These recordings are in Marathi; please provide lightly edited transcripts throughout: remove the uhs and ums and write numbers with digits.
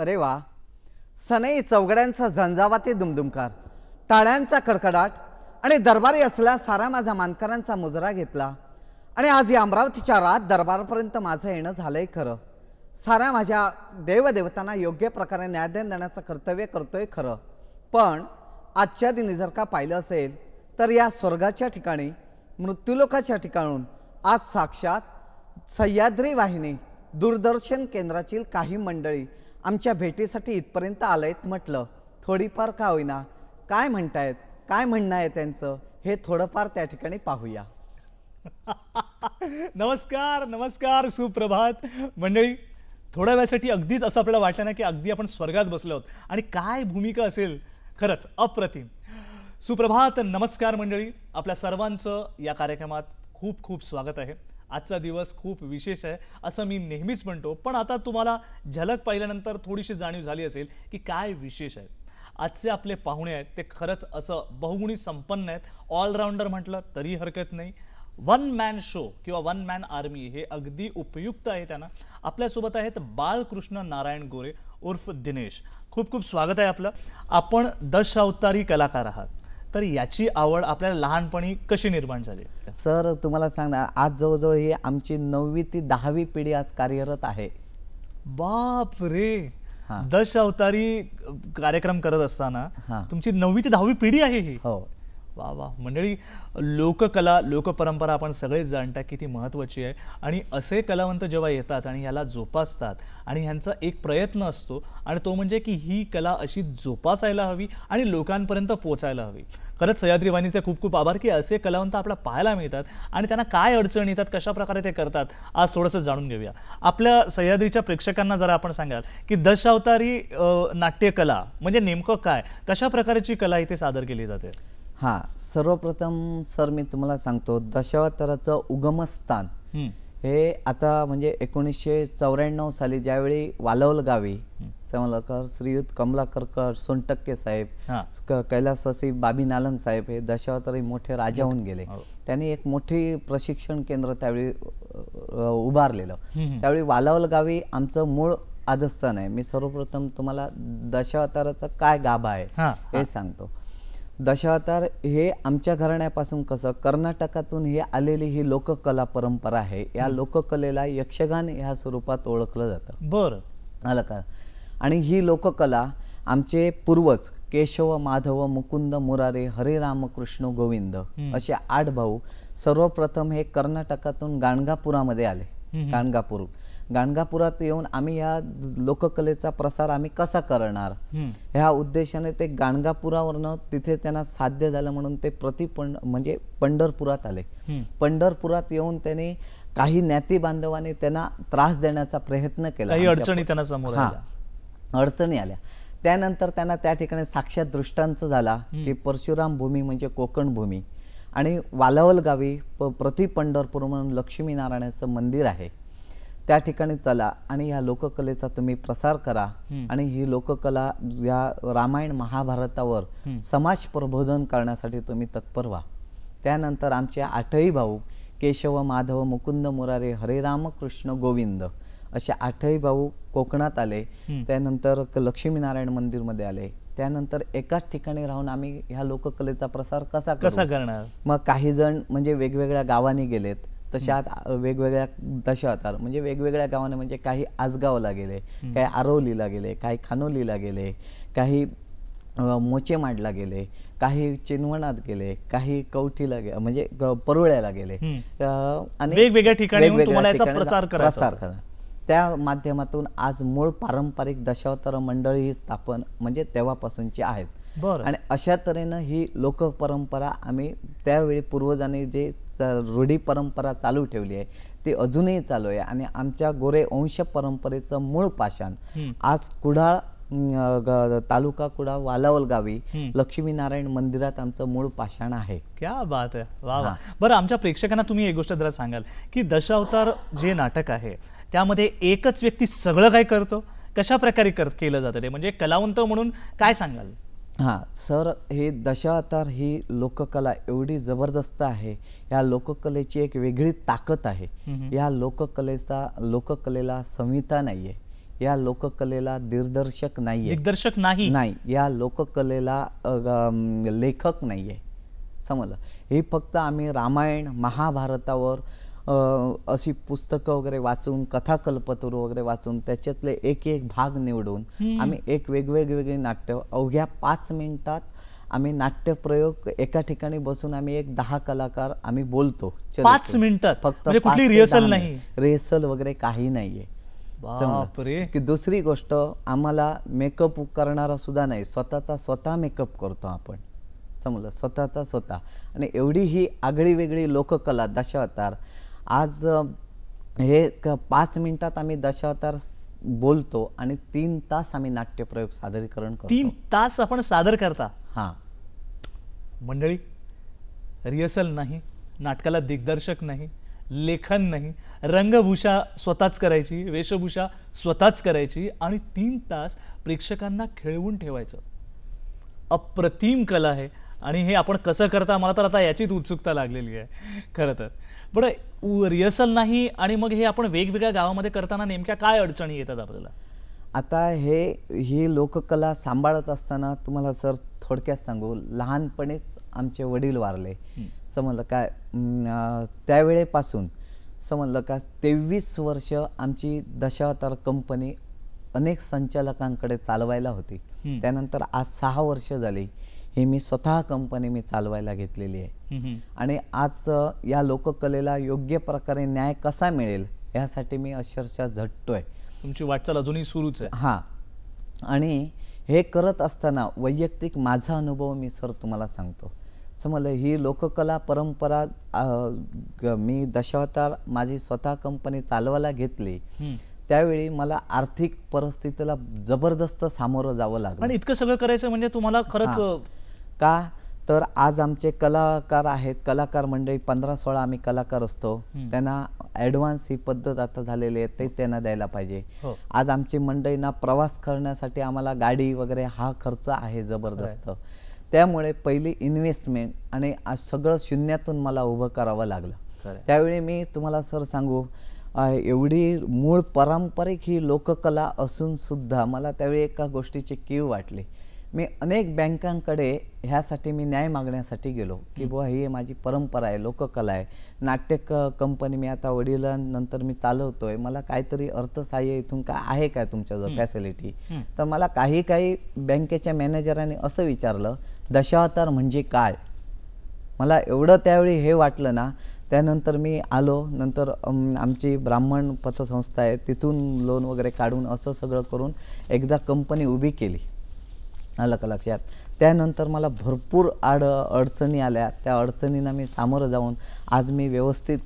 अरे वा, सनई चौघड्यांचा झंझावाती दुमदुमकार, टाळ्यांचा कडकडाट आणि दरबारी असला सारा माझा मानकरांचा मुजरा घेतला आणि आज या अमरावतीच्या रात दरबारपर्यंत माझं येणं झालंय खरं. सारा माझ्या देवदेवतांना योग्य प्रकारे न्यायदान देण्याचं कर्तव्य करतोय खरं. पण आजच्या दिनी जर का पाहिलं असेल तर या स्वर्गाच्या ठिकाणी मृत्यूलोकाच्या ठिकाणून आज साक्षात सह्याद्री वाहिनी दूरदर्शन केंद्रातील काही मंडळी आमच्या भेटीसाठी इथपर्यंत आलेत. म्हटलं थोडीफार का होईना काय म्हणतायत, काय म्हणणं आहे त्यांचं हे थोडंफार त्या ठिकाणी पाहूया. नमस्कार नमस्कार, सुप्रभात मंडळी. थोड्या वेळासाठी अगदीच असं आपल्याला वाटलं ना की अगदी आपण स्वर्गात बसलो आहोत आणि काय भूमिका असेल, खरंच अप्रतिम. सुप्रभात, नमस्कार मंडळी. आपल्या सर्वांचं या कार्यक्रमात खूप खूप स्वागत आहे. आजचा दिवस खूप विशेष आहे असं मी नेहमीच म्हणतो, पण आता तुम्हाला झलक पाहिल्यानंतर थोडीशी जाणीव झाली असेल की काय विशेष आहे. आजचे आपले पाहुणे आहेत ते खरंच असं बहुगुणी संपन्न आहेत. ऑलराऊंडर म्हटलं तरी हरकत नाही. वन मॅन शो किंवा वन मॅन आर्मी हे अगदी उपयुक्त आहे त्यांना. आपल्यासोबत आहेत बाळकृष्ण नारायण गोरे उर्फ दिनेश. खूप खूप स्वागत आहे आपलं. आपण दशावतारी कलाकार आहात, तर याची आवड आपल्याला लहानपणी कशी निर्माण झाली? सर तुम्हाला सांगणार, आज जवळजवळ ही आमची 9वी ते 10वी पिढी आज कार्यरत आहे. बाप रे, दशावतारी कार्यक्रम करत असताना तुमची 9वी ते 10वी पिढी आहे ही? हो. वा वा. मंडळी, लोककला लोकपरंपरा आपण सगळेच जाणता किती महत्त्वाची आहे. आणि असे कलावंत जेव्हा येतात आणि ह्याला जोपासतात आणि ह्यांचा एक प्रयत्न असतो आणि तो म्हणजे की ही कला अशी जोपासायला हवी आणि लोकांपर्यंत पोचायला हवी. खरंच सह्याद्री वाहिनीचे खूप खूप आभार की असे कलावंत आपल्याला पाहायला मिळतात आणि त्यांना काय अडचण येतात, कशा प्रकारे ते करतात, आज थोडंसं जाणून घेऊया. आपल्या सह्याद्रीच्या प्रेक्षकांना जरा आपण सांगाल की दशावतारी नाट्यकला म्हणजे नेमकं काय, कशा प्रकारची कला इथे सादर केली जाते? हां, सर्वप्रथम सर मी तुम्हाला सांगतो, दशावताराचं उगमस्थान हे आता म्हणजे 1994 साली ज्यावेळी वालवल गावी चमलाकर श्रीयुत कमलाकर सोनटक्के साहेब, कैलासवासी बाबी नालम साहेब हे दशावतारी मोठे राजा होऊन गेले. त्यांनी एक मोठी प्रशिक्षण केंद्र त्यावेळी उभारलेलं. त्यावेळी वालवल गावी आमचं मूळ आदस्थान आहे. मी सर्वप्रथम तुम्हाला दशावताराचा काय गाभा आहे हे सांगतो. दशावतार हे आमच्या घराण्यापासून कसं कर्नाटकातून ही आलेली ही लोककला परंपरा आहे. या लोककलेला यक्षगान ह्या स्वरूपात ओळखलं जातं. बरं, आलं का? आणि ही लोककला आमचे पूर्वज केशव माधव मुकुंद मुरारे हरे रामकृष्ण गोविंद असे 8 भाऊ सर्वप्रथम हे कर्नाटकातून गाणगापुरामध्ये आले. गाणगापुरात येऊन आम्ही या लोककलेचा प्रसार आम्ही कसा करणार ह्या उद्देशाने ते गाणगापुरावरनं तिथे त्यांना साध्य झालं म्हणून ते म्हणजे पंढरपुरात आले. पंढरपुरात येऊन त्यांनी काही ज्ञाती बांधवांनी त्यांना त्रास देण्याचा प्रयत्न केला. काही अडचणी त्यांना समोर आल्या. अडचणी आल्या. त्यानंतर त्यांना त्या ठिकाणी साक्षात दृष्टांत झाला की परशुराम भूमी म्हणजे कोकण भूमी आणि वालवल गावी प्रति पंढरपूर म्हणून लक्ष्मीनारायणाचं मंदिर आहे. त्या ठिकाणी चला आणि ह्या लोककलेचा तुम्ही प्रसार करा आणि ही लोककला या रामायण महाभारतावर समाज प्रबोधन करण्यासाठी तुम्ही तत्पर व्हा. त्यानंतर आमचे 8ही भाऊ केशव माधव मुकुंद मुरारे हरे रामकृष्ण गोविंद असे 8ही भाऊ कोकणात आले. त्यानंतर लक्ष्मीनारायण मंदिरमध्ये आले. त्यानंतर एकाच ठिकाणी राहून आम्ही ह्या लोककलेचा प्रसार कसा करणार. मग काही जण म्हणजे वेगवेगळ्या गावांनी गेलेत. तशात वेगवेगळ्या दशावतार म्हणजे वेगवेगळ्या गावाने म्हणजे काही आसगावला गेले, काही आरवलीला गेले, काही खानोलीला गेले, काही मोचेमाडला गेले, काही चिनवणात गेले, काही कवठीला गेले म्हणजे परुळ्याला गेले आणि वेगवेगळ्या ठिकाणी प्रसार करा. त्या माध्यमातून आज मूळ पारंपरिक दशावतार मंडळी ही स्थापन म्हणजे तेव्हापासूनची आहेत. आणि अशा तऱ्हेनं ही लोकपरंपरा आम्ही त्यावेळी पूर्वजांनी जे रूढी परंपरा चालू ठेवली आहे ती अजूनही चालू आहे. आणि आमच्या गोरे वंश परंपरेचं मूळ पाषाण आज कुडाळ तालुका कुडाळ वालावल गावी लक्ष्मीनारायण मंदिरात आमचं मूळ पाषाण आहे. क्या बात आहे, वा वा. बरं, आमच्या प्रेक्षकांना तुम्ही एक गोष्ट जरा सांगाल की दशावतार जे नाटक आहे त्यामध्ये एकच व्यक्ती सगळं काय करतो, कशा प्रकारे केलं जातं ते, म्हणजे कलावंत म्हणून काय सांगाल? हां सर, हे दशावतार ही लोककला एवढी जबरदस्त आहे. या लोककलेची एक वेगळी ताकद आहे. या लोककलेला संहिता नाहीये. या लोककलेला दिग्दर्शक नाहीये, दिग्दर्शक नाही. नाही, या लोककलेला लेखक नाहीये. समजलं. हे फक्त आम्ही रामायण महाभारतावर अशी पुस्तकं वगैरे वाचून, कथाकल्पतरू वगैरे वाचून त्याच्यातले एक एक भाग निवडून आम्ही एक वेगवेगळे नाट्य अवघ्या 5 मिनिटात आम्ही नाट्यप्रयोग एका ठिकाणी बसून आम्ही एक 10 कलाकार आम्ही बोलतो. 5 मिनिटात फक्त म्हणजे कुठली 5 ते रिहर्सल 10 नाही. मिनिट. रिहर्सल वगैरे काही नाहीये. बापरे. की दुसरी गोष्ट, आम्हाला मेकअप करणारा सुद्धा नाही, स्वतः मेकअप करतो आपण. समजलं, स्वतः. आणि एवढी ही आगळी वेगळी लोककला दशावतार. आज हे 5 मिनिटात आम्ही दशावतार बोलतो आणि 3 तास आम्ही नाट्यप्रयोग सादरीकरण करतो. 3 तास आपण सादर करता. हा मंडळी, रिहर्सल नाही, नाटकाला दिग्दर्शक नाही, लेखन नाही, रंगभूषा स्वतःच करायची, वेशभूषा स्वतःच करायची आणि 3 तास प्रेक्षकांना खेळवून ठेवायचं. अप्रतिम कला आहे. आणि हे आपण कसं करता, मला तर आता याचीच उत्सुकता लागलेली आहे खरं तर. बरं, रिहर्सल नाही आणि मग हे आपण वेगवेगळ्या गावामध्ये करताना नेमक्या काय अडचणी येतात आपल्याला? आता ही लोककला सांभाळत असताना तुम्हाला सर थोडक्यात सांगू, लहानपणीच आमचे वडील वारले. समजलं काय, त्यावेळेपासून समजलं का 23 वर्ष आमची दशावतार कंपनी अनेक संचालकांकडे चालवायला होती. त्यानंतर आज 6 वर्ष झाली ही मी स्वतः कंपनी मी चालवायला घेतलेली आहे. आणि आज या लोककलेला योग्य प्रकारे न्याय कसा मिळेल यासाठी मी अक्षरशः झटतोय. तुमची वाटचाल अजूनही सुरूच आहे. हां. आणि हे करत असताना वैयक्तिक माझा अनुभव मी सर तुम्हाला सांगतो. समजलं, ही लोककला परंपरा मी दशावतार माझी स्वतः कंपनी चालवायला घेतली त्यावेळी मला आर्थिक परिस्थितीला जबरदस्त सामोरं जावं लागलं. आणि इतकं सगळं करायचं म्हणजे तुम्हाला खरंच का तर आज आमचे कलाकार आहेत, कलाकार मंडळी 15-16 आम्ही कलाकार असतो. त्यांना ॲडव्हान्स ही पद्धत आता झालेली आहे, ते त्यांना द्यायला पाहिजे. आज आमची मंडळींना प्रवास करण्यासाठी आम्हाला गाडी वगैरे हा खर्च आहे जबरदस्त. त्यामुळे पहिली इन्व्हेस्टमेंट आणि सगळं शून्यातून मला उभं करावं लागलं. त्यावेळी मी तुम्हाला सर सांगू, एवढी मूळ पारंपरिक ही लोककला असून सुद्धा मला त्यावेळी एका गोष्टीची कीव वाटली. मी अनेक बँकांकडे ह्यासाठी मी न्याय मागण्यासाठी गेलो की बुवा ही माझी परंपरा आहे, लोककला आहे, नाट्य कंपनी मी आता वडिलांनंतर मी चालवतोय, मला काहीतरी अर्थसहाय्य इथून काय आहे काय तुमच्याजवळ फॅसिलिटी. तर मला काही बँकेच्या मॅनेजरांनी असं विचारलं, दशावतार म्हणजे काय. मला एवढं त्यावेळी हे वाटलं ना. त्यानंतर मी आलो, नंतर आमची ब्राह्मण पतसंस्था आहे तिथून लोन वगैरे काढून असं सगळं करून एकदा कंपनी उभी केली. आलं का लक्षात. त्यानंतर मला भरपूर अडचणी आल्या. त्या अडचणींना मी सामोरं जाऊन आज मी व्यवस्थित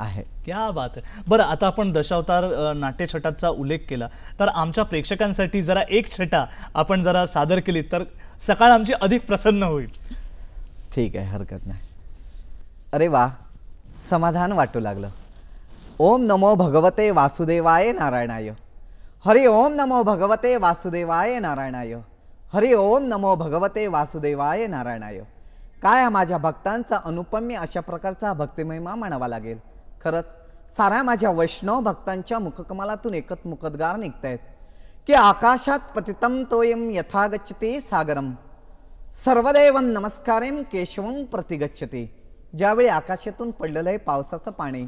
आहे. क्या बात आहे. बरं, आता आपण दशावतार नाट्यछटाचा उल्लेख केला तर आमच्या प्रेक्षकांसाठी जरा एक छटा आपण जरा सादर केली तर सकाळ आमची अधिक प्रसन्न होईल. ठीक आहे, हरकत नाही. अरे वा, समाधान वाटू लागलं. ओम नमो भगवते वासुदेवाय नारायणाय. हरि ओम नमो भगवते वासुदेवाय नारायणाय. हरि ओम नमो भगवते वासुदेवाय नारायणाय. काय माझ्या भक्तांचा अनुपम्य अशा प्रकारचा भक्तिमहिमा म्हणावा लागेल. खरंच साऱ्या माझ्या वैष्णव भक्तांच्या मुखकमलातून एकच मुखद्गार निघतायत की आकाशात पतितम तोयम यथा गच्छते सागरम सर्वदेव नमस्कारेम केशवम प्रतिगच्छते. ज्यावेळी आकाशातून पडलेलं आहे पावसाचं पाणी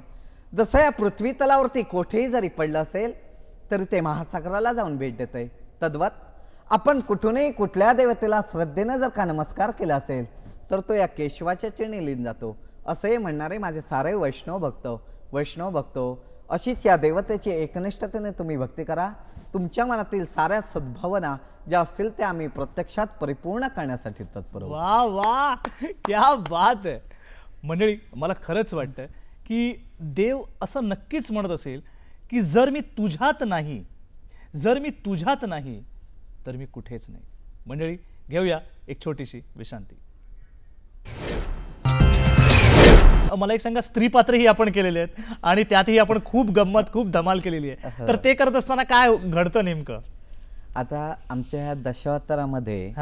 जसं या पृथ्वी तलावरती कोठेही जरी पडलं असेल तरी ते महासागराला जाऊन भेट देत आहे, तद्वत आपण कुठूनही कुठल्या देवतेला श्रद्धेनं जर का नमस्कार केला असेल तर तो या केशवाच्या चरणी लीन जातो. असे म्हणणारे माझे सारे वैष्णव भक्त अशीच या देवतेची एकनिष्ठतेने तुम्ही भक्ती करा. तुमच्या मनातील साऱ्या सद्भावना ज्या असतील त्या आम्ही प्रत्यक्षात परिपूर्ण करण्यासाठी तत्पर आहोत. वा वा, क्या बात आहे. मंडळी, मला खरंच वाटतं की देव असं नक्कीच म्हणत असेल की जर मी तुझ्यात नाही तर मी कुठेच नाही. मंडळी, घेऊया एक छोटीशी विश्रांती. मला एक सांगा, स्त्री पात्रही आपण केलेले आहेत आणि त्यातही आपण खूप गंमत खूप धमाल केलेली आहे, तर ते करत असताना काय घडतं नेमकं? आता आमच्या ह्या दशावतारामध्ये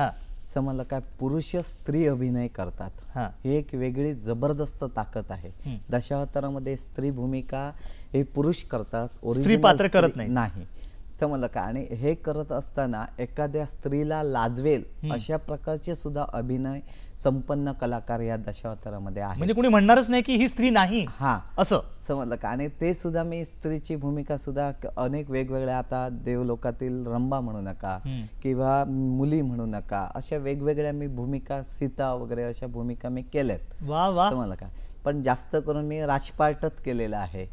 समजलं काय, पुरुष स्त्री अभिनय करतात. ही एक वेगळी जबरदस्त ताकद आहे. दशावतारामध्ये स्त्री भूमिका हे पुरुष करतात, स्त्री पात्र करत नाही. समजलं का. आणि हे करत असताना एखाद्या स्त्रीला लाजवेल अशा प्रकारचे सुद्धा अभिनय संपन्न कलाकार या दशावतारामध्ये आहे. म्हणजे कोणी म्हणणारच नाही की ही स्त्री नाही हा असं. समजलं का. आणि ते सुद्धा मी स्त्रीची भूमिका सुद्धा अनेक वेगवेगळ्या, आता देवलोकातील रंबा म्हणू नका किंवा मुली म्हणू नका, अशा वेगवेगळ्या मी भूमिका, सीता वगैरे अशा भूमिका मी केल्यात. वा वा. समजलं का. पण जास्त करून मी राजपाटच केलेला आहे.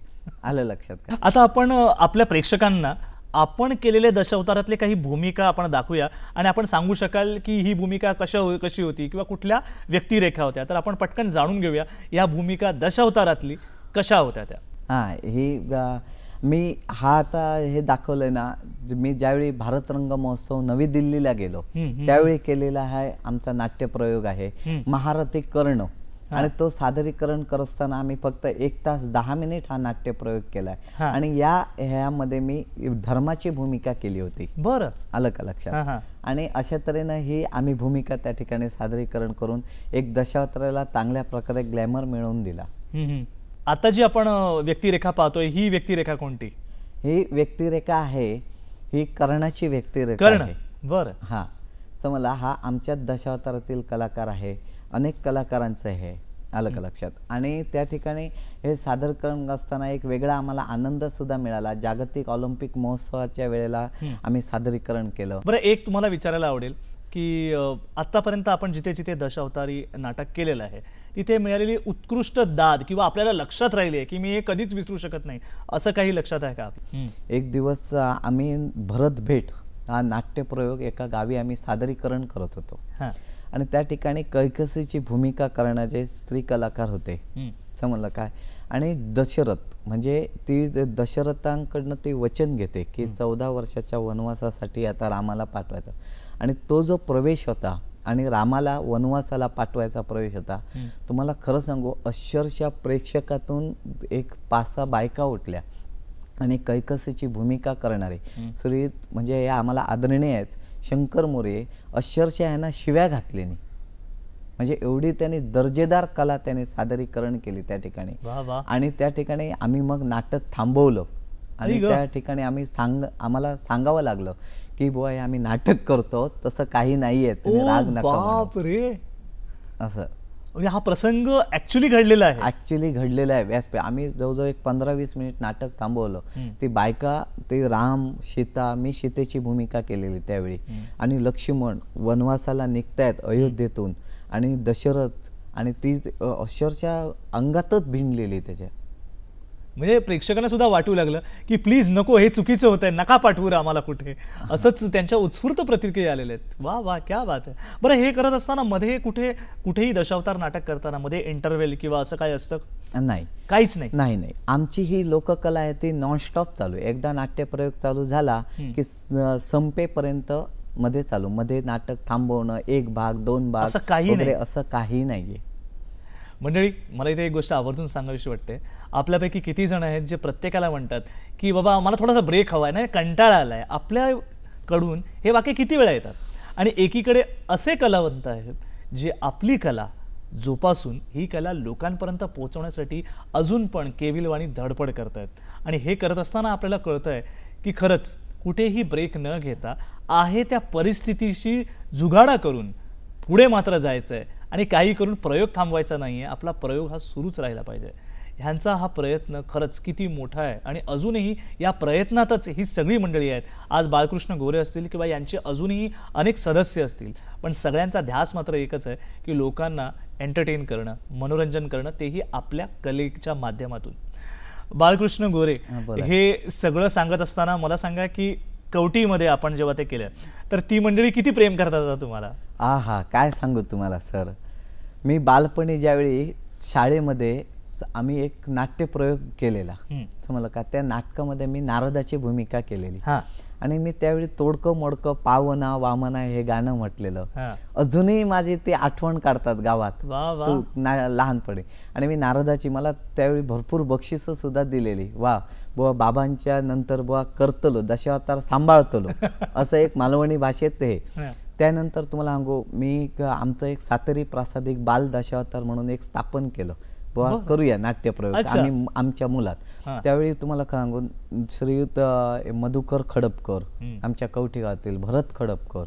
आलं लक्षात का. आता आपण आपल्या प्रेक्षकांना आपण केलेल्या दशावतारातले काही भूमिका आपण दाखवूया आणि आपण सांगू शकाल की ही भूमिका कशी होती किंवा कुठल्या व्यक्तिरेखा होत्या. तर आपण पटकन जाणून घेऊया या भूमिका दशावतारातली कशा होत्या त्या. मी आता हे दाखवलंय ना, मी ज्यावेळी भारत रंग महोत्सव नवी दिल्लीला गेलो त्यावेळी केलेला आहे आमचा नाट्यप्रयोग आहे महारथी कर्ण. आणि तो सादरीकरण करत असताना आम्ही फक्त 1 तास 10 मिनिट हा नाट्यप्रयोग केलाय. आणि ह्यामध्ये मी धर्माची भूमिका केली होती. बरं, आलं का लक्षात. आणि अशा तऱ्हेनं ही आम्ही भूमिका त्या ठिकाणी सादरीकरण करून एक दशावताराला चांगल्या प्रकारे ग्लॅमर मिळवून दिला. आता जी आपण व्यक्तिरेखा पाहतोय ही व्यक्तिरेखा कोणती. ही व्यक्तिरेखा आहे, ही कर्णाची व्यक्तिरेखा आहे. बरं. हा समजला. हा आमच्या दशावतारातील कलाकार आहे. अनेक कलाकारांचं हे आलं का लक्षात. आणि त्या ठिकाणी हे सादरीकरण असताना एक वेगळा आम्हाला आनंद सुद्धा मिळाला. जागतिक ऑलिम्पिक महोत्सवाच्या वेळेला आम्ही सादरीकरण केलं. बरं, एक तुम्हाला विचारायला आवडेल की आतापर्यंत आपण जिथे जिथे दशावतारी नाटक केलेलं आहे तिथे मिळालेली उत्कृष्ट दाद किंवा आपल्याला लक्षात राहिली आहे की मी हे कधीच विसरू शकत नाही असं काही लक्षात आहे का. एक दिवस आम्ही भरत भेट हा नाट्यप्रयोग एका गावी आम्ही सादरीकरण करत होतो. आणि त्या ठिकाणी कैकसीची भूमिका करणारे स्त्री कलाकार होते. समजलं काय. आणि दशरथ म्हणजे ती दशरथांकडनं ती वचन घेते की 14 वर्षाच्या वनवासासाठी आता रामाला पाठवायचं. आणि तो जो प्रवेश होता आणि रामाला वनवासाला पाठवायचा प्रवेश होता, तुम्हाला खरं सांगू अक्षरशः प्रेक्षकातून एक 5-6 बायका उठल्या आणि कैकसीची भूमिका करणारे श्री म्हणजे हे आम्हाला आदरणीय आहेत शंकर मोरे अक्षरशः यांना शिव्या घातले नाही. म्हणजे एवढी त्यांनी दर्जेदार कला त्यांनी सादरीकरण केली त्या ठिकाणी. आणि त्या ठिकाणी आम्ही मग नाटक थांबवलं आणि त्या ठिकाणी आम्हाला सांगावं लागलं की बुवा हे आम्ही नाटक करतो, तसं काही नाहीये, तुम्ही राग नका असं. म्हणजे हा प्रसंग ऍक्च्युअली घडलेला आहे. ऍक्च्युअली घडलेला आहे. व्यासपीठ आम्ही जवळजवळ एक 15-20 मिनिट नाटक थांबवलं. ती बायका, ते राम, सीता, मी सीतेची भूमिका केलेली त्यावेळी, आणि लक्ष्मण वनवासाला निघतायत अयोध्येतून, आणि दशरथ, आणि ती अक्षरशः अंगातच भिनलेली त्याच्या. म्हणजे प्रेक्षकांना सुद्धा वाटू लागलं की प्लीज नको, हे चुकीचं होतंय, नका पाठवू आम्हाला कुठे, असंच त्यांच्या उत्स्फूर्त प्रतिक्रिया आलेल्या आहेत. वा वा, क्या बात आहे. बरं, हे करत असताना मध्ये कुठेही दशावतार नाटक करताना मध्ये इंटरव्हेल किंवा असं काय असतं? नाही, काहीच नाही. नाही. आमची ही लोककला आहे ती नॉनस्टॉप चालू आहे. एकदा नाट्यप्रयोग चालू झाला की संपेपर्यंत मध्ये चालू, मध्ये नाटक थांबवणं, 1 भाग 2 भाग वगैरे असं काही नाहीये. मंडळी, मला इथे एक गोष्ट आवर्जून सांगावीशी वाटते. आपल्यापैकी किती जण आहेत जे प्रत्येकाला म्हणतात की बाबा मला थोडासा ब्रेक हवा आहे, नाही कंटाळा आला आहे. आपल्याकडून हे वाक्य किती वेळा येतात. आणि एकीकडे असे कलावंत आहेत जे आपली कला जोपासून ही कला लोकांपर्यंत पोहोचवण्यासाठी अजून पण केविलवाणी धडपड करत आहेत. आणि हे करत असताना आपल्याला कळतं आहे की खरंच कुठेही ब्रेक न घेता आहे त्या परिस्थितीशी जुगाडा करून पुढे मात्र जायचं आहे आणि काही करून प्रयोग थांबवायचा नाही आहे. आपला प्रयोग हा सुरूच राहिला पाहिजे. ह्यांचा हा प्रयत्न खरंच किती मोठा आहे. आणि अजूनही या प्रयत्नातच ही सगळी मंडळी आहेत. आज बाळकृष्ण गोरे असतील किंवा यांचे अजूनही अनेक सदस्य असतील, पण सगळ्यांचा ध्यास मात्र एकच आहे की लोकांना एंटरटेन करणं, मनोरंजन करणं, तेही आपल्या कलेच्या माध्यमातून. बाळकृष्ण गोरे, हे सगळं सांगत असताना मला सांगा की कवटीमध्ये आपण जेव्हा ते केलं तर ती मंडळी किती प्रेम करतात तुम्हाला? काय सांगू तुम्हाला सर. मी बालपणी ज्यावेळी शाळेमध्ये आम्ही एक नाट्यप्रयोग केलेला, समजलं का, त्या नाटकामध्ये मी नारदाची भूमिका केलेली. आणि मी त्यावेळी तोडकं मोडकं पावना वामना हे गाणं म्हटलेलं. अजूनही माझी ती आठवण काढतात गावात लहानपणी. आणि मी नारदाची, मला त्यावेळी भरपूर बक्षिसं सुद्धा दिलेली. वा बुवा, बाबांच्या नंतर बुवा करतलो, दशावतार सांभाळतलो, असं एक मालवणी भाषेत हे. त्यानंतर तुम्हाला सांगू, मी आमचं एक सातेरी प्रासादिक बाल दशावतार म्हणून एक स्थापन केलं बुवा करूया नाट्यप्रयोग अच्छा. आम्ही आमच्या मुलात. हा. त्यावेळी तुम्हाला सांगू श्रीयुत मधुकर खडपकर आमच्या कवठी गावातील, भरत खडपकर,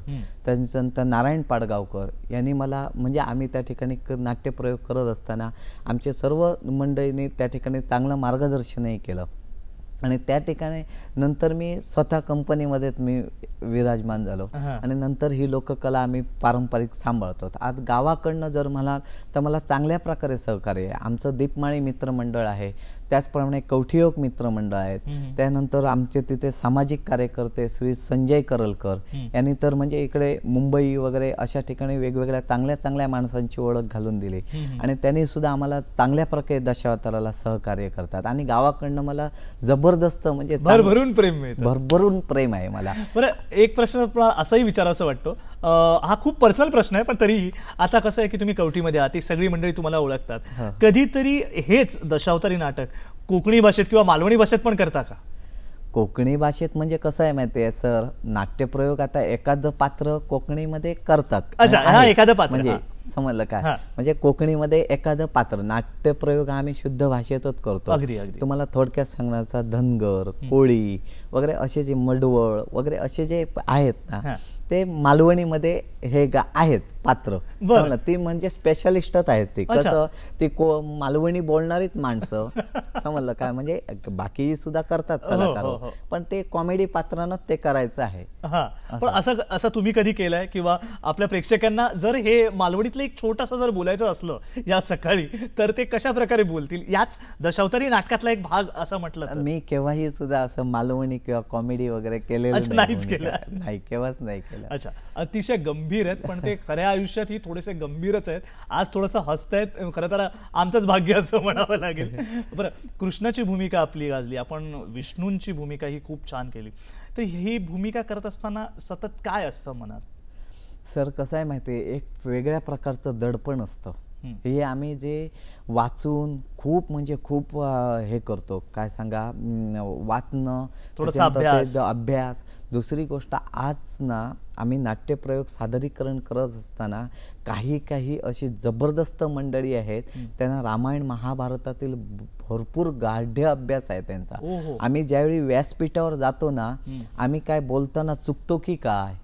त्याच्यानंतर नारायण पाडगावकर यांनी मला म्हणजे आम्ही त्या ठिकाणी नाट्यप्रयोग करत असताना आमचे सर्व मंडळींनी त्या ठिकाणी चांगलं मार्गदर्शनही केलं. आणि त्या ठिकाणी नंतर मी स्वतः कंपनीमध्येच मी विराजमान झालो. आणि नंतर ही लोककला आम्ही पारंपरिक सांभाळतो. आज गावाकडनं जर म्हणाल तर मला चांगल्या प्रकारे सहकार्य आहे. आमचं दीपमाळी मित्रमंडळ आहे, त्याचप्रमाणे कवठीयोग मित्रमंडळ आहेत. त्यानंतर आमचे तिथे सामाजिक कार्यकर्ते श्री संजय करलकर यांनी तर म्हणजे इकडे मुंबई वगैरे अशा ठिकाणी वेगवेगळ्या चांगल्या चांगल्या माणसांची ओळख घालून दिली. आणि त्यांनी सुद्धा आम्हाला चांगल्या प्रकारे दशावताराला सहकार्य करतात. आणि गावाकडनं मला जबरदस्त म्हणजे भरभरून प्रेम मिळतं. भरभरून प्रेम आहे मला. बरं, एक प्रश्न असाही विचारावा वाटतो. हा खूप पर्सनल प्रश्न आहे, पण तरीही आता कसं आहे की तुम्ही कवठीमध्ये आहात, ती सगळी मंडळी तुम्हाला ओळखतात. कधीतरी हेच दशावतारी नाटक कोकणी भाषेत किंवा मालवणी भाषेत पण करता का? कोकणी भाषेत म्हणजे कसं आहे माहिती आहे सर, नाट्यप्रयोग आता एखादं पात्र कोकणीमध्ये करतात. अच्छा, हा एखादं पात्र म्हणजे समजलं काय, म्हणजे कोकणीमध्ये एखादं पात्र नाट्यप्रयोग आम्ही शुद्ध भाषेतच करतो. अगदी अगदी. तुम्हाला थोडक्यात सांगण्याचा धनगर, कोळी वगैरे असे जे मडवळ वगैरे असे जे आहेत ना, ते मालवणीमध्ये हे आहेत पात्र. ती म्हणजे स्पेशलिस्टच आहेत. ती कसं ती मालवणी बोलणारीच माणसं समजलं काय, म्हणजे बाकी सुद्धा करतात कलाकार, पण ते कॉमेडी पात्रानं ते करायचं आहे. पण असं तुम्ही कधी केलंय किंवा आपल्या प्रेक्षकांना जर हे मालवणीतलं एक छोटंसं जर बोलायचं असलं या सकाळी, तर ते कशा प्रकारे बोलतील? याच दशावतारी नाटकातला एक भाग असं म्हटलं तर. मी केव्हाही सुद्धा असं मालवणी किंवा कॉमेडी वगैरे केलेलं नाहीच केलं. नाही, केव्हाच नाही केलं. अच्छा, अतिशय गंभीर आहेत, पण ते खऱ्या आयुष्यात ही थोडेसे गंभीरच आहेत. आज थोडंसं हसतायत, खरं तर आमचंच भाग्य असं म्हणावं लागेल. बरं, कृष्णाची भूमिका आपली गाजली, आपण विष्णूंची भूमिका ही खूप छान केली. तर ही भूमिका करत असताना सतत काय असतं मनात? सर कसं आहे माहिती आहे, एक वेगळ्या प्रकारचं दडपण असतं. हे आम्ही जे वाचून खूप म्हणजे खूप हे करतो, काय सांगा, वाचणं, अभ्यास. दुसरी गोष्ट, आज ना आम्ही नाट्यप्रयोग सादरीकरण करत असताना काही अशी जबरदस्त मंडळी आहेत, त्यांना रामायण महाभारतातील भरपूर गाढे अभ्यास आहे त्यांचा. आम्ही ज्यावेळी व्यासपीठावर जातो ना, आम्ही काय बोलताना चुकतो की काय,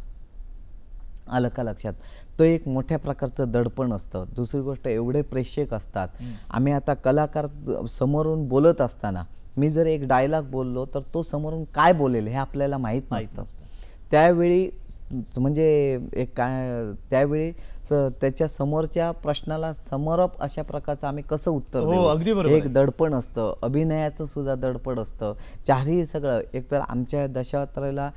आलं का लक्षात? तो एक मोठ्या प्रकारचं दडपण असतं. दुसरी गोष्ट, एवढे प्रेक्षक असतात. आम्ही आता कलाकार समोरून बोलत असताना मी जर एक डायलॉग बोललो तर तो समोरून काय बोलेल हे आपल्याला माहीत नसतं. त्यावेळी म्हणजे एक काय, त्यावेळी त्याच्या समोरच्या प्रश्नाला समोरप अशा प्रकारचं आम्ही कसं उत्तर देऊ, एक दडपण असतं. अभिनयाचं सुद्धा दडपण असतं. चारही सगळं. एकतर आमच्या दशावताराला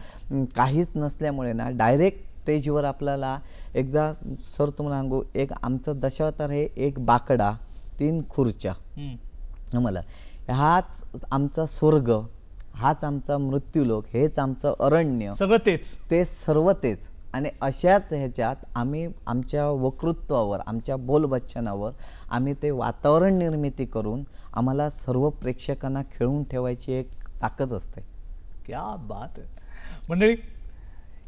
काहीच नसल्यामुळे ना, डायरेक्ट स्टेजवर आपल्याला एकदा सर तुम्हाला सांगू, एक आमचं दशावतार हे एक बाकडा, 3 खुर्च्या, मला हाच आमचा स्वर्ग, हाच आमचा मृत्यूलोक, हेच आमचं अरण्य, सगळं तेच, ते सर्व तेच. आणि अशाच ह्याच्यात आम्ही आमच्या वक्तृत्वावर, आमच्या बोलबच्चनावर आम्ही ते वातावरण निर्मिती करून आम्हाला सर्व प्रेक्षकांना खेळून ठेवायची एक ताकद असते. क्या बात आहे. मंडळी,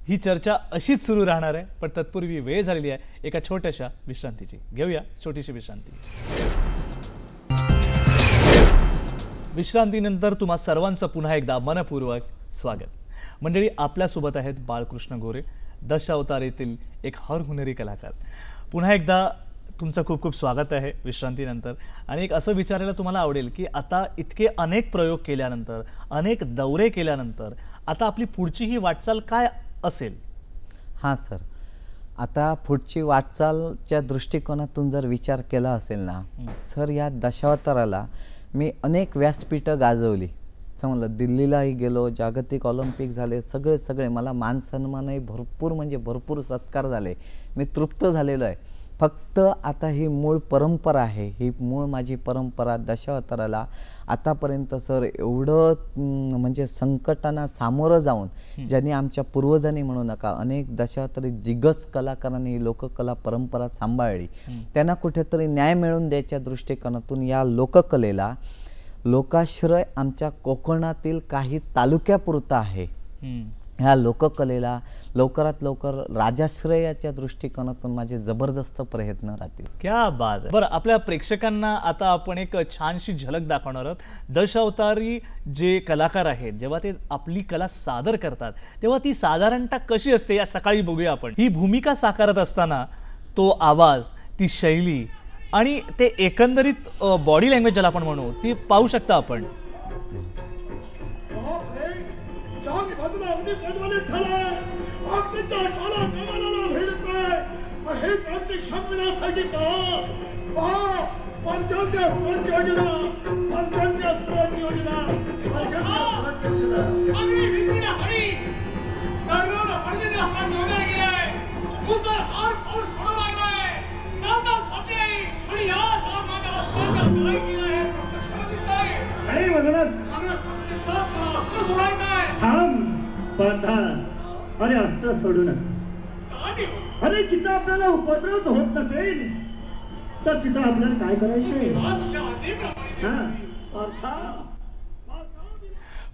ही चर्चा अशीच सुरू राहणार आहे, पण तत्पूर्वी वेळ झालेली आहे एका छोट्याशा विश्रांतीची. घेऊया छोटीशी विश्रांती. विश्रांतीनंतर तुम्हा सर्वांचं पुन्हा एकदा मनपूर्वक स्वागत. मंडळी, आपल्यासोबत आहेत बाळकृष्ण गोरे, दशावतारीतील एक हरहुन्नरी कलाकार. पुन्हा एकदा तुमचं खूप खूप स्वागत आहे विश्रांतीनंतर. आणि एक असं विचारायला तुम्हाला आवडेल की आता इतके अनेक प्रयोग केल्यानंतर, अनेक दौरे केल्यानंतर, आता आपली पुढची ही वाटचाल काय असेल? हां सर, आता पुढची वाटचालच्या दृष्टिकोनातून जर विचार केला असेल ना सर, या दशावताराला मी अनेक व्यासपीठं गाजवली. समजलं, दिल्लीलाही गेलो, जागतिक ऑलिम्पिक झाले, सगळे मला मान सन्मानही भरपूर म्हणजे भरपूर सत्कार झाले. मी तृप्त झालेलो आहे. फक्त आता ही मूळ परंपरा आहे, ही मूळ माझी परंपरा दशावताराला आतापर्यंत सर एवढं म्हणजे संकटांना सामोरं जाऊन, ज्यांनी आमच्या पूर्वजांनी म्हणू नका, अनेक दशावतारी दिग्गज कलाकारांनी ही लोककला परंपरा सांभाळली. त्यांना कुठेतरी न्याय मिळवून द्यायच्या दृष्टिकोनातून या लोककलेला लोकाश्रय आमच्या कोकणातील काही तालुक्यापुरता आहे. ह्या लोककलेला लवकरात लवकर राजाश्रयाच्या दृष्टिकोनातून माझे जबरदस्त प्रयत्न राहतील. क्या बात आहे. बरं, आपल्या प्रेक्षकांना आता आपण एक छानशी झलक दाखवणार आहोत. दशावतारी जे कलाकार आहेत जेव्हा ते आपली कला सादर करतात तेव्हा ती साधारणतः कशी असते या सकाळी बघूया आपण. ही भूमिका साकारत असताना तो आवाज, ती शैली आणि ते एकंदरीत बॉडी लँग्वेज ज्याला आपण म्हणू ती पाहू शकता आपण. अरे अस्त्र सोडू नका. अरे जिथं आपल्याला उपद्रव होत नसेल तर तिथं आपल्याला काय करायचंय.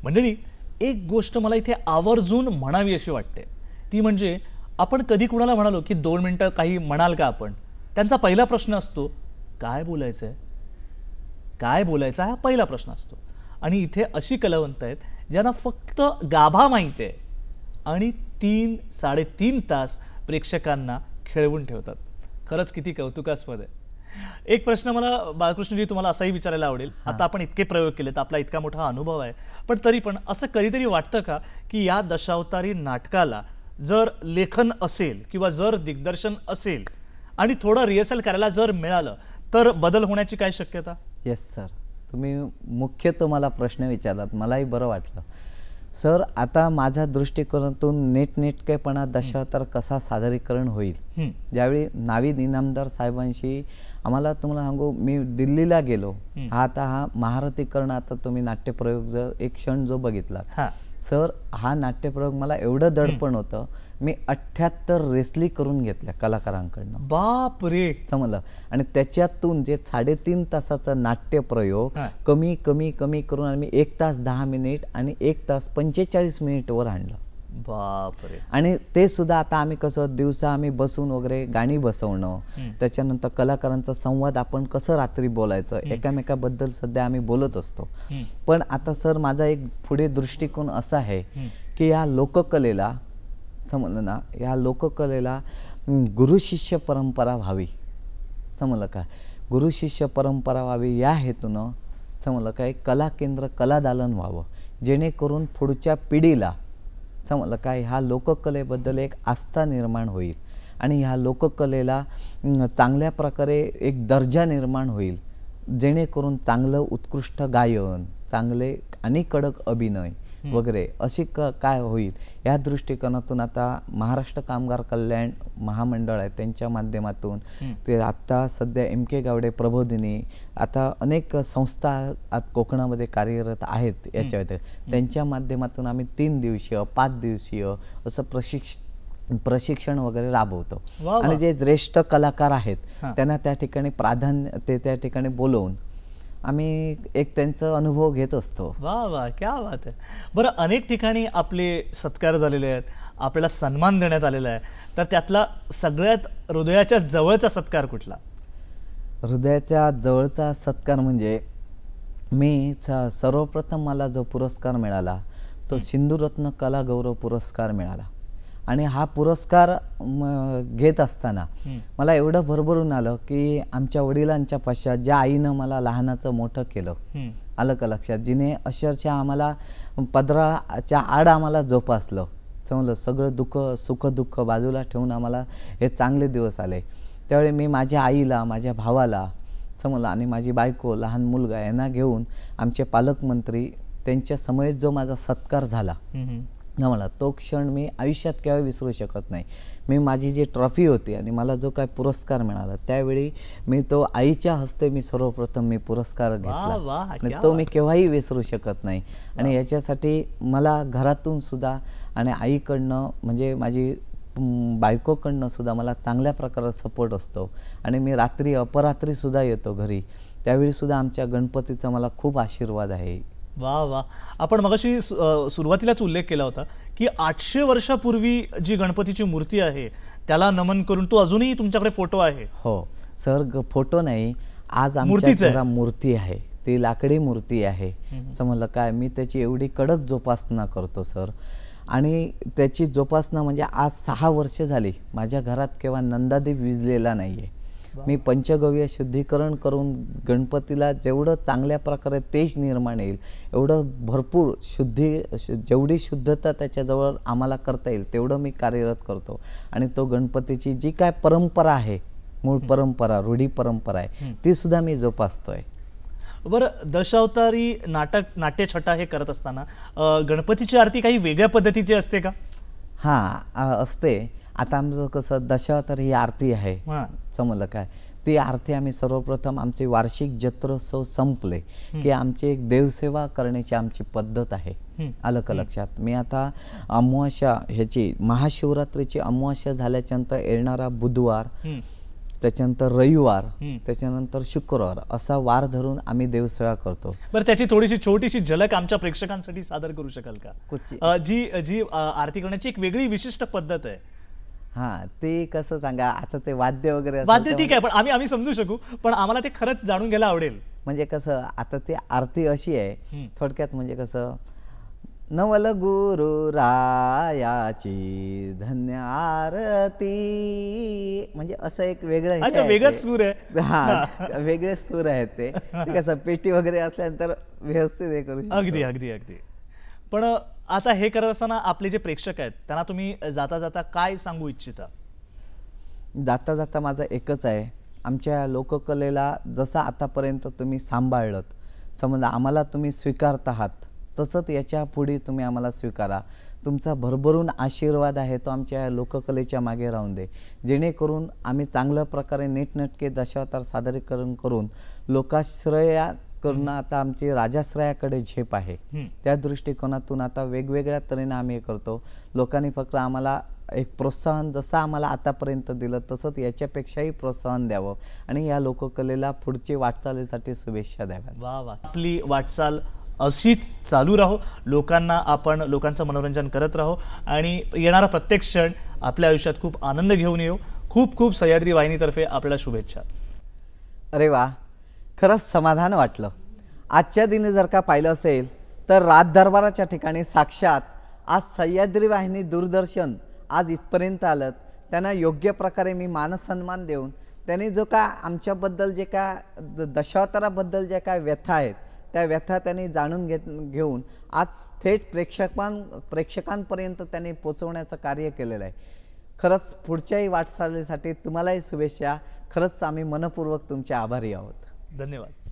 मंडळी, एक गोष्ट मला इथे आवर्जून म्हणावी अशी वाटते, ती म्हणजे आपण कधी कुणाला म्हणालो की 2 मिनिटं काही म्हणाल का आपण, त्यांचा पहिला प्रश्न असतो काय बोलायचंय, काय बोलायचं हा पहिला प्रश्न असतो. आणि इथे अशी कलावंत आहेत ज्यांना फक्त गाभा माहिती आहे आणि 3-3.5 तास प्रेक्षकांना खेळवून ठेवतात. खरंच किती कौतुकास्पद आहे. एक प्रश्न मला बाळकृष्णजी तुम्हाला असाही विचारायला आवडेल. आता आपण इतके प्रयोग केलेत, आपला इतका मोठा अनुभव आहे, पण तरी पण असं कधीतरी वाटतं का की या दशावतारी नाटकाला जर लेखन असेल किंवा जर दिग्दर्शन असेल आणि थोडं रिहर्सल करायला जर मिळालं तर बदल होण्याची काय शक्यता? येस सर, तुम्ही मुख्य तुम्हाला प्रश्न विचारलात, मलाही बरं वाटलं सर. आता माझ्या दृष्टिकोनातून नेटनेटकेपणा दशावतार कसा सादरीकरण होईल. ज्यावेळी नावीद इनामदार साहेबांशी आम्हाला तुम्हाला सांगू, मी दिल्लीला गेलो. हा महारथीकरण आता तुम्ही नाट्यप्रयोग जर एक क्षण जो बघितला सर, हा नाट्यप्रयोग मला एवढं दडपण होतं, मी 78 रेसली करून घेतल्या कलाकारांकडनं. बाप रे, समजलं. आणि त्याच्यातून जे 3.5 तासाचा नाट्यप्रयोग कमी कमी कमी करून आम्ही 1 तास 10 मिनिट आणि 1 तास 45 मिनिट वर आणलं. बाप रे. आणि ते सुद्धा आता आम्ही कसं दिवसा आम्ही बसून वगैरे गाणी बसवणं, त्याच्यानंतर कलाकारांचा संवाद आपण कसं रात्री बोलायचं, एकामेकाबद्दल सध्या आम्ही बोलत असतो. पण आता सर माझा एक पुढे दृष्टिकोन असा आहे की या लोककलेला समजलं ना, या लोककलेला गुरु शिष्य परंपरा व्हावी. समजलं का, गुरु शिष्य परंपरा व्हावी या हेतूनं समजलं काय कला केंद्र कला दालन व्हावं, जेणेकरून पुढच्या पिढीला समजलं काय ह्या लोककलेबद्दल एक आस्था निर्माण होईल आणि ह्या लोककलेला चांगल्या प्रकारे एक दर्जा निर्माण होईल, जेणेकरून चांगलं उत्कृष्ट गायन, चांगले आणि कडक अभिनय वगैरे अशी काय होईल या दृष्टिकोनातून आता महाराष्ट्र कामगार कल्याण महामंडळ आहे त्यांच्या माध्यमातून ते आता सध्या MK गावडे प्रबोधिनी आता अनेक संस्था कोकणामध्ये कार्यरत आहेत. याच्या व्यतिरिक्त त्यांच्या माध्यमातून आम्ही 3 दिवसीय 5 दिवसीय असं प्रशिक्षण वगैरे राबवतो. आणि जे ज्येष्ठ कलाकार आहेत त्यांना त्या ठिकाणी प्राधान्य ते त्या ठिकाणी बोलवून आम्ही एक त्यांचा अनुभव घेत असतो. वा वा, क्या बात आहे. बरं, अनेक ठिकाणी आपले सत्कार झालेले आहेत, आपल्याला सन्मान देण्यात आलेला आहे, तर त्यातला सगळ्यात हृदयाच्या जवळचा सत्कार कुठला? हृदयाच्या जवळचा सत्कार म्हणजे मी सर्वप्रथम मला जो पुरस्कार मिळाला तो सिंधुरत्न कला गौरव पुरस्कार मिळाला. आणि हा पुरस्कार घेत असताना मला एवढं भरभरून आलं की आमच्या वडिलांच्या पश्चात ज्या आईनं मला लहानाचं मोठं केलं, आलं का लक्षात, जिने अक्षरशः आम्हाला पदराच्या आड आम्हाला जोपासलं, समजलं, सगळं दुःख सुख दुःख बाजूला ठेवून आम्हाला हे चांगले दिवस आले. त्यावेळी मी माझ्या आईला, माझ्या भावाला समजलं आणि माझी बायको, लहान मुलगा यांना घेऊन आमचे पालकमंत्री त्यांच्या समयेत जो माझा सत्कार झाला मला, तो क्षण मी आयुष्यात केव्हा विसरू शकत नाही. मी माझी जी ट्रॉफी होती आणि मला जो काय पुरस्कार मिळाला त्यावेळी मी तो आईच्या हस्ते मी सर्वप्रथम मी पुरस्कार घेतला आणि तो मी केव्हाही विसरू शकत नाही. आणि याच्यासाठी मला घरातून सुद्धा आणि आईकडनं म्हणजे माझी बायकोकडनं सुद्धा मला चांगल्या प्रकारे सपोर्ट असतो. आणि मी रात्री अपरात्री सुद्धा येतो घरी, त्यावेळी सुद्धा आमच्या गणपतीचा मला खूप आशीर्वाद आहे. वा वा. आपण मगाशी सुरुवातीलाच उल्लेख केला होता की 800 वर्षापूर्वी जी गणपतीची मूर्ती आहे त्याला नमन करून तो अजूनही तुमच्याकडे फोटो आहे. हो सर, फोटो नाही, आज मूर्तीच आमच्या आहे. घरात मूर्ती आहे, ती लाकडी मूर्ती आहे. समजलं काय, मी त्याची एवढी कडक जोपासना करतो सर. आणि त्याची जोपासना म्हणजे आज 6 वर्ष झाली माझ्या घरात केव्हा नंदादीप विजलेला नाहीये. मी पंचगव्य शुद्धीकरण करून गणपतीला जेवढं चांगल्या प्रकारे तेज निर्माण येईल एवढं भरपूर जेवढी शुद्धता त्याच्याजवळ आम्हाला करता येईल तेवढं मी कार्यरत करतो. आणि तो गणपतीची जी काय परंपरा आहे, मूळ परंपरा, रूढी परंपरा आहे, ती सुद्धा मी जोपासतोय. बरं, दशावतारी नाट्यछटा हे करत असताना गणपतीची आरती काही वेगळ्या पद्धतीची असते का? हां, असते. आता आमचं कसं दशावतारी ही आरती आहे, समजलं काय, ती आरती आम्ही सर्वप्रथम आमचे वार्षिक जत्रोत्सव संपले की आमची एक देवसेवा करण्याची आमची पद्धत आहे. आलं का लक्षात? मी आता अमावास्या ह्याची महाशिवरात्रीची अमावास्या झाल्याच्यानंतर येणारा बुधवार, त्याच्यानंतर रविवार, त्याच्यानंतर शुक्रवार असा वार धरून आम्ही देवसेवा करतो. बरं, त्याची थोडीशी छोटीशी झलक आमच्या प्रेक्षकांसाठी सादर करू शकाल का? जी आरती करण्याची एक वेगळी विशिष्ट पद्धत आहे. हां, ते कसं सांगा, आता ते वाद्य वगैरे वाद्य ठीक आहे, पण आम्ही समजू शकू, पण आम्हाला ते खरंच जाणून घ्यायला आवडेल. म्हणजे कसं, आता ती आरती अशी आहे थोडक्यात, म्हणजे कसं, नवल गुरु रायाची धन्य आरती, म्हणजे असं एक वेगळं वेगळाच सूर आहे. हा, वेगळे सूर आहेत ते. कसं पेटी वगैरे असल्यानंतर व्यवस्थित हे करू शकतो. अगदी अगदी अगदी. पण आता हे करत असताना आपले जे प्रेक्षक आहेत त्यांना तुम्ही जाता जाता काय सांगू इच्छिता? जाता जाता माझं एकच आहे, आमच्या लोककलेला जसं आतापर्यंत तुम्ही सांभाळलं, समजा आम्हाला तुम्ही स्वीकारत आहात, तसंच याच्या पुढे तुम्ही आम्हाला स्वीकारा. तुमचा भरभरून आशीर्वाद आहे तो आमच्या लोककलेच्या मागे राहून दे, जेणेकरून आम्ही चांगल्या प्रकारे नीटनेटके दशावतार सादरीकरण करून लोकाश्रया करून आता आमची राजाश्रयाकडे झेप आहे. त्या दृष्टिकोनातून आता वेगवेगळ्या तऱ्हेने आम्ही हे करतो. लोकांनी फक्त आम्हाला एक प्रोत्साहन जसं आम्हाला आतापर्यंत दिलं तसंच याच्यापेक्षाही प्रोत्साहन द्यावं आणि या लोककलेला पुढची वाटचालीसाठी शुभेच्छा द्याव्यात. वा वा. आपली वाटचाल अशीच चालू राहो, लोकांचं मनोरंजन करत राहो आणि येणारा प्रत्येक क्षण आपल्या आयुष्यात खूप आनंद घेऊन येऊ. खूप खूप सह्याद्री वाहिनीतर्फे आपल्याला शुभेच्छा. अरे वा, खरंच समाधान वाटलं. आजच्या दिनी जर का पाहिलं असेल तर राजदरबाराच्या ठिकाणी साक्षात आज सह्याद्री वाहिनी दूरदर्शन आज इथपर्यंत आलं. त्यांना योग्य प्रकारे मी मानसन्मान देऊन त्यांनी जो का आमच्याबद्दल जे का दशावताराबद्दल ज्या काय व्यथा आहेत त्या व्यथा त्यांनी जाणून घेऊन आज थेट प्रेक्षकांपर्यंत त्यांनी पोचवण्याचं कार्य केलेलं आहे. खरंच पुढच्याही वाटचालीसाठी तुम्हालाही शुभेच्छा. खरंच आम्ही मनपूर्वक तुमचे आभारी आहोत. धन्यवाद.